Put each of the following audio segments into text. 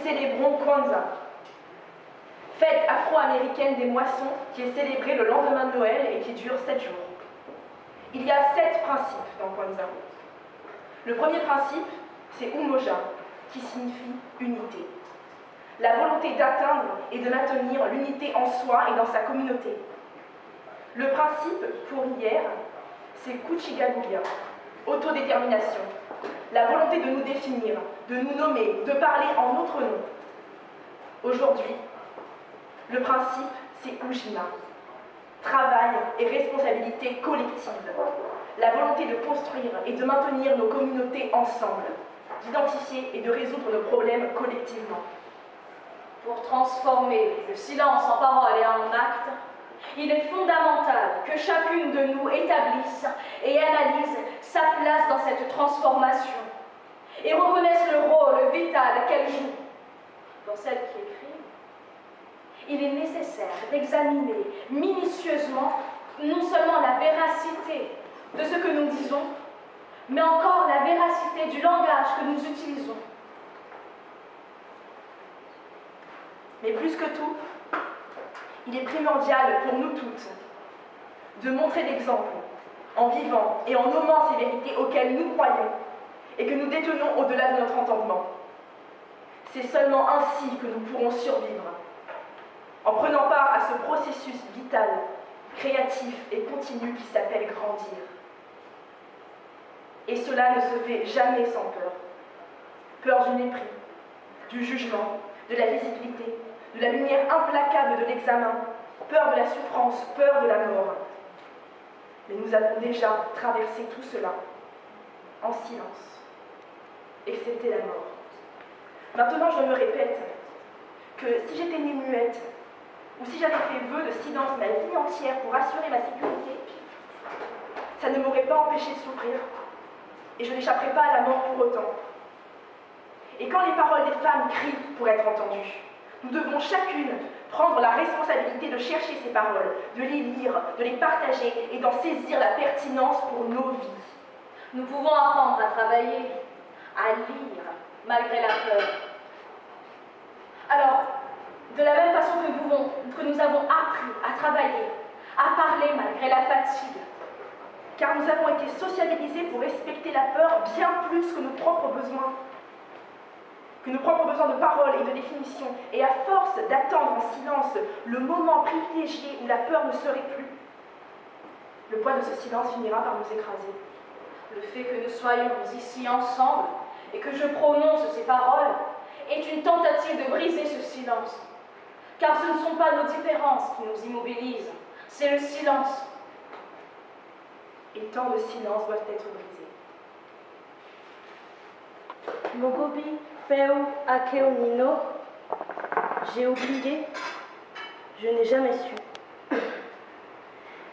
célébrons Kwanzaa, fête afro-américaine des moissons qui est célébrée le lendemain de Noël et qui dure 7 jours. Il y a 7 principes dans Kwanzaa. Le premier principe, c'est Umoja, qui signifie unité. La volonté d'atteindre et de maintenir l'unité en soi et dans sa communauté. Le principe, pour hier, c'est Kuchigagulia, autodétermination. La volonté de nous définir, de nous nommer, de parler en notre nom. Aujourd'hui, le principe, c'est Ujima, travail et responsabilité collective. La volonté de construire et de maintenir nos communautés ensemble, d'identifier et de résoudre nos problèmes collectivement. Pour transformer le silence en parole et en acte, il est fondamental que chacune de nous établisse et analyse sa place dans cette transformation et reconnaisse le rôle vital qu'elle joue. Pour celle qui écrit, il est nécessaire d'examiner minutieusement non seulement la véracité de ce que nous disons, mais encore la véracité du langage que nous utilisons. Mais plus que tout, il est primordial pour nous toutes de montrer l'exemple en vivant et en nommant ces vérités auxquelles nous croyons et que nous détenons au-delà de notre entendement. C'est seulement ainsi que nous pourrons survivre, en prenant part à ce processus vital, créatif et continu qui s'appelle grandir. Et cela ne se fait jamais sans peur. Peur du mépris, du jugement, de la visibilité, de la lumière implacable de l'examen, peur de la souffrance, peur de la mort. Mais nous avons déjà traversé tout cela en silence, excepté la mort. Maintenant, je me répète que si j'étais née muette, ou si j'avais fait vœu de silence ma vie entière pour assurer ma sécurité, ça ne m'aurait pas empêché de souffrir, et je n'échapperais pas à la mort pour autant. Et quand les paroles des femmes crient pour être entendues, nous devons chacune prendre la responsabilité de chercher ces paroles, de les lire, de les partager et d'en saisir la pertinence pour nos vies. Nous pouvons apprendre à travailler, à lire, malgré la peur. Alors, de la même façon que nous avons appris à travailler, à parler malgré la fatigue, car nous avons été sociabilisés pour respecter la peur bien plus que nos propres besoins. Que nos propres besoins de parole et de définition, et à force d'attendre en silence le moment privilégié où la peur ne serait plus, le poids de ce silence finira par nous écraser. Le fait que nous soyons ici ensemble et que je prononce ces paroles est une tentative de briser ce silence. Car ce ne sont pas nos différences qui nous immobilisent, c'est le silence. Et tant de silences doivent être brisés. Mogobi Feu Akeo Nino, j'ai oublié, je n'ai jamais su.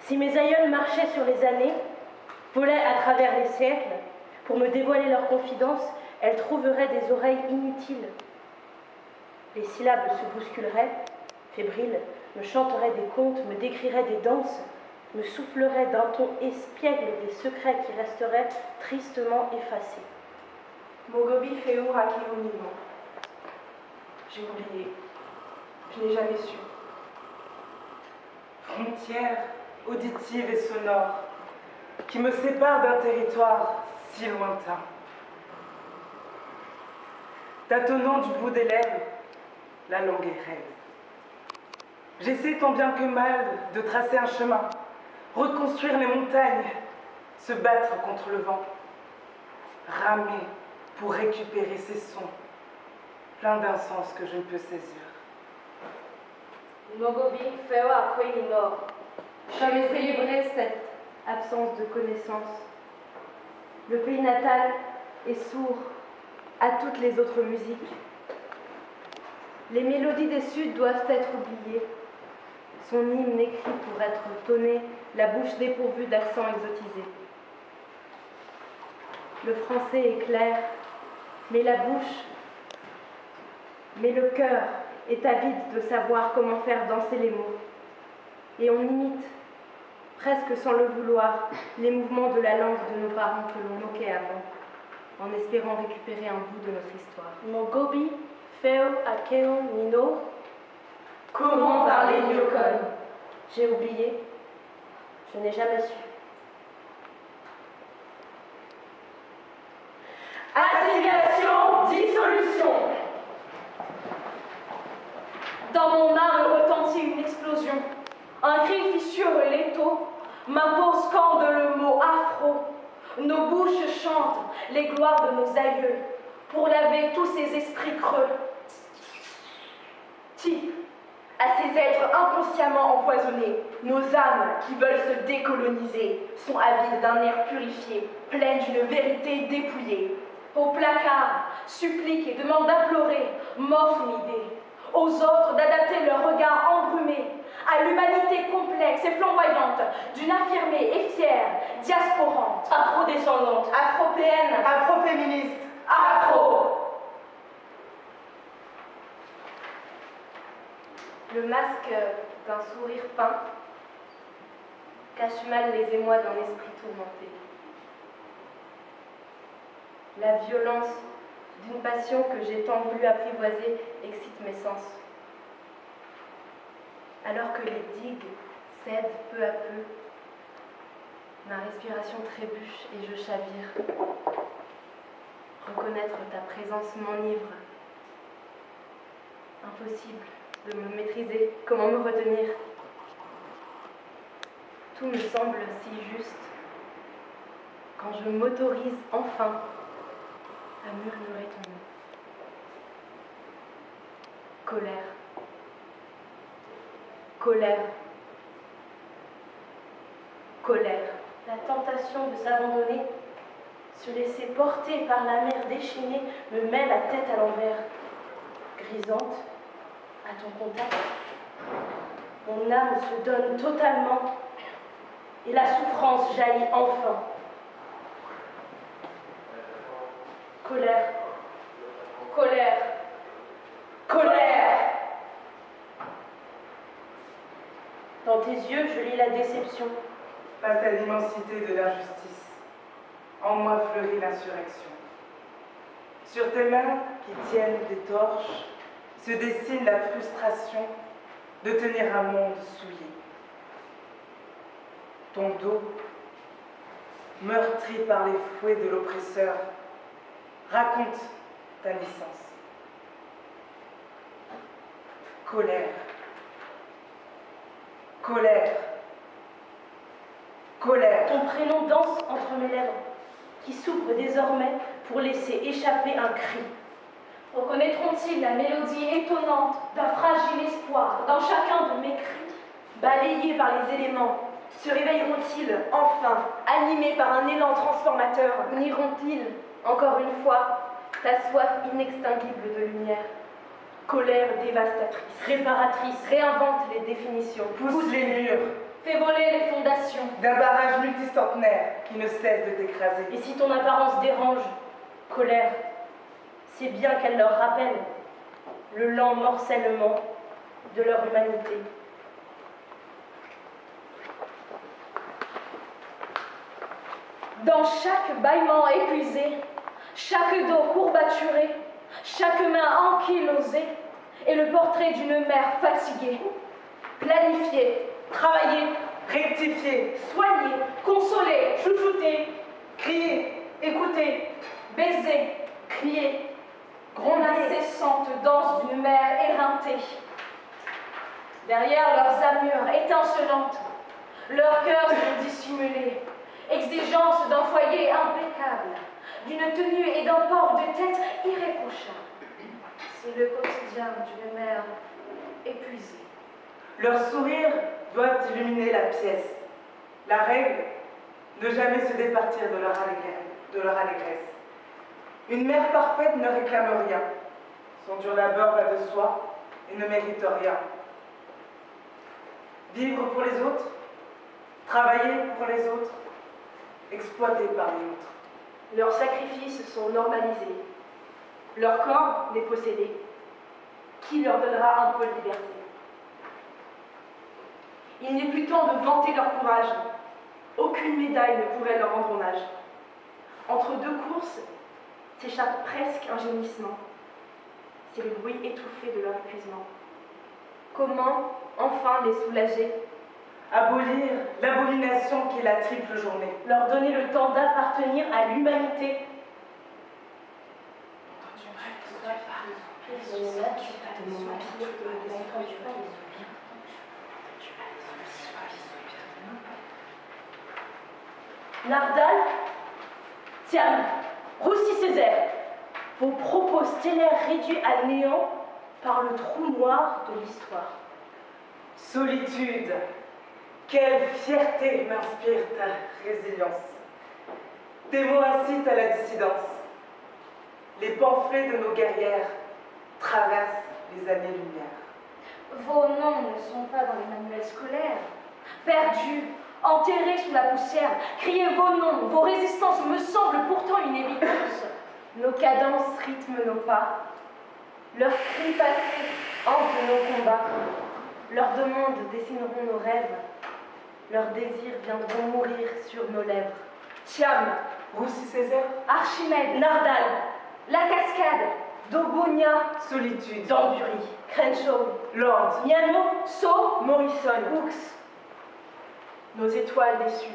Si mes aïeuls marchaient sur les années, volaient à travers les siècles, pour me dévoiler leurs confidences, elles trouveraient des oreilles inutiles. Les syllabes se bousculeraient, fébriles, me chanteraient des contes, me décriraient des danses, me souffleraient d'un ton espiègle des secrets qui resteraient tristement effacés. Mogobi Feu Akeo Nino. J'ai oublié. Je n'ai jamais su. Frontières auditives et sonores qui me séparent d'un territoire si lointain. Tâtonnant du bout des lèvres, la langue est raide. J'essaie tant bien que mal de tracer un chemin, reconstruire les montagnes, se battre contre le vent, ramer pour récupérer ces sons, pleins d'un sens que je ne peux saisir. Mogobi Feu Akeo Nino. J'avais célébré cette absence de connaissance. Le pays natal est sourd à toutes les autres musiques. Les mélodies des Suds doivent être oubliées. Son hymne écrit pour être tonné, la bouche dépourvue d'accent exotisé. Le français est clair, mais la bouche, mais le cœur est avide de savoir comment faire danser les mots. Et on imite, presque sans le vouloir, les mouvements de la langue de nos parents que l'on moquait avant, en espérant récupérer un bout de notre histoire. Mogobi Feu Akeo Nino. Comment parler Nyokon? J'ai oublié. Je n'ai jamais su. Assignation, dissolution. Dans mon âme retentit une explosion. Un cri fissure l'étau. Ma peau scande le mot afro. Nos bouches chantent les gloires de nos aïeux pour laver tous ces esprits creux. Type à ces êtres inconsciemment empoisonnés, nos âmes qui veulent se décoloniser sont avides d'un air purifié, pleines d'une vérité dépouillée. Au placard, supplique et demande d'implorer, m'offre une idée. Aux autres d'adapter leur regard embrumé à l'humanité complexe et flamboyante d'une affirmée et fière, diasporante, Afro-descendante. Afropéenne, Afroféministe. afro. Le masque d'un sourire peint cache mal les émois d'un esprit tourmenté. La violence d'une passion que j'ai tant voulu apprivoiser excite mes sens. Alors que les digues cèdent peu à peu, ma respiration trébuche et je chavire. Reconnaître ta présence m'enivre. Impossible de me maîtriser, comment me retenir? Tout me semble si juste quand je m'autorise enfin à murmurer ton nom. Colère. Colère. Colère. La tentation de s'abandonner, se laisser porter par la mer déchaînée, me met la tête à l'envers. Grisante, à ton contact, mon âme se donne totalement et la souffrance jaillit enfin. Colère, colère, Colère. dans tes yeux, je lis la déception. Face à l'immensité de l'injustice, en moi fleurit l'insurrection. Sur tes mains qui tiennent des torches, se dessine la frustration de tenir un monde souillé. Ton dos, meurtri par les fouets de l'oppresseur, raconte ta naissance. Colère. Colère. Colère. Ton prénom danse entre mes lèvres, qui s'ouvrent désormais pour laisser échapper un cri. Reconnaîtront-ils la mélodie étonnante d'un fragile espoir dans chacun de mes cris? Balayés par les éléments, se réveilleront-ils enfin, animés par un élan transformateur? Nieront-ils, encore une fois, ta soif inextinguible de lumière? Colère dévastatrice, Réparatrice, réinvente les définitions, Pousse les murs Fais voler les fondations. d'un barrage multicentenaire qui ne cesse de t'écraser. et si ton apparence dérange, colère, c'est bien qu'elle leur rappelle le lent morcellement de leur humanité. Dans chaque bâillement épuisé, chaque dos courbaturé, chaque main ankylosée est le portrait d'une mère fatiguée. planifier, Travailler, Rectifier, soigner, Consoler, chouchouter, crier, écouter, baiser, crier, gronder, l'incessante danse d'une mère éreintée. Derrière leurs armures étincelantes, leurs cœurs sont dissimulés, exigence d'un foyer impeccable, d'une tenue et d'un port de tête irréprochable. C'est le quotidien d'une mère épuisée. leur sourire doit illuminer la pièce. La règle, ne jamais se départir de leur allégresse. Une mère parfaite ne réclame rien. Son dur labeur va de soi et ne mérite rien. Vivre pour les autres, travailler pour les autres, exploiter par les autres. leurs sacrifices sont normalisés, leur corps n'est possédé. Qui leur donnera un peu de liberté? Il n'est plus temps de vanter leur courage. Aucune médaille ne pourrait leur rendre hommage. Entre deux courses s'échappe presque un gémissement. c'est le bruit étouffé de leur épuisement. Comment, enfin, les soulager? Abolir l'abomination qui est la triple journée. Leur donner le temps d'appartenir à l'humanité. Nardal, Thiam, Roussy-Césaire, vos propos stellaires réduits à néant par le trou noir de l'histoire. Solitude, quelle fierté m'inspire ta résilience. Tes mots incitent à la dissidence. Les pamphlets de nos guerrières traversent les années-lumière. Vos noms ne sont pas dans les manuels scolaires. Perdus, enterrés sous la poussière, criez vos noms, vos résistances me semblent pourtant une évidence. Nos cadences rythment nos pas. Leurs cris passés hantent nos combats. Leurs demandes dessineront nos rêves. Leurs désirs viendront mourir sur nos lèvres. Thiam, Roussy-Césaire, Archimède, Nardal, la cascade, Dobonia, Solitude, Danbury, Crenshaw, Lord, Miano, Sceaux, Morrison, Hooks. nos étoiles des suds,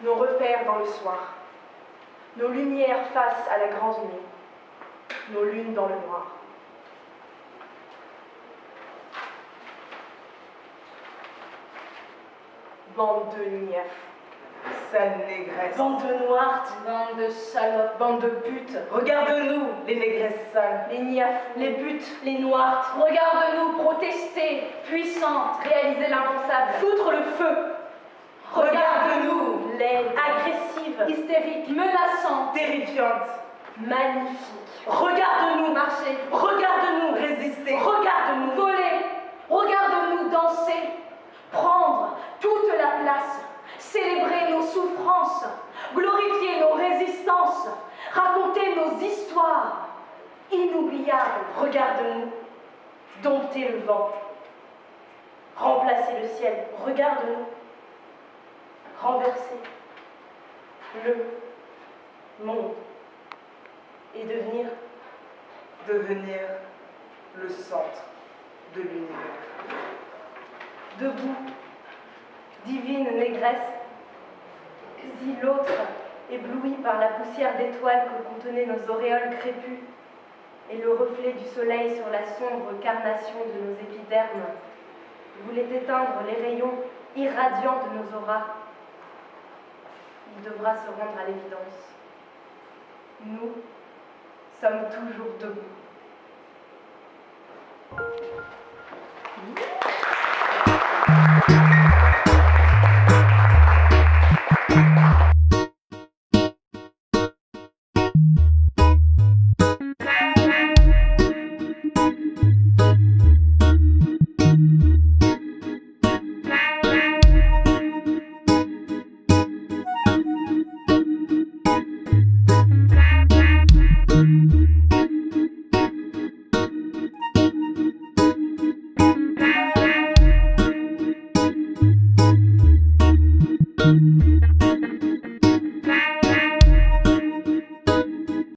nos repères dans le soir, nos lumières face à la grande nuit, nos lunes dans le noir. Bande de nièfles, sale négresse. bande de noirs, Bande de salopes, bande de putes, Regarde-nous, les négresses sales. les nièfles, les buts, les noirs, regarde-nous protester, puissantes, réaliser l'impensable, foutre le feu, Regarde-nous, laide, agressive, hystériques, menaçantes, terrifiantes. magnifique, regarde-nous, marcher, regarde-nous, Résister, regarde-nous, voler, regarde-nous danser, prendre toute la place, célébrer nos souffrances, glorifier nos résistances, raconter nos histoires inoubliables. regarde-nous, dompter le vent, remplacer le ciel, regarde-nous, renverser le monde et devenir devenir le centre de l'univers. debout, divine négresse, si l'autre, ébloui par la poussière d'étoiles que contenaient nos auréoles crépues et le reflet du soleil sur la sombre carnation de nos épidermes, voulait éteindre les rayons irradiants de nos auras, il devra se rendre à l'évidence. Nous sommes toujours debout.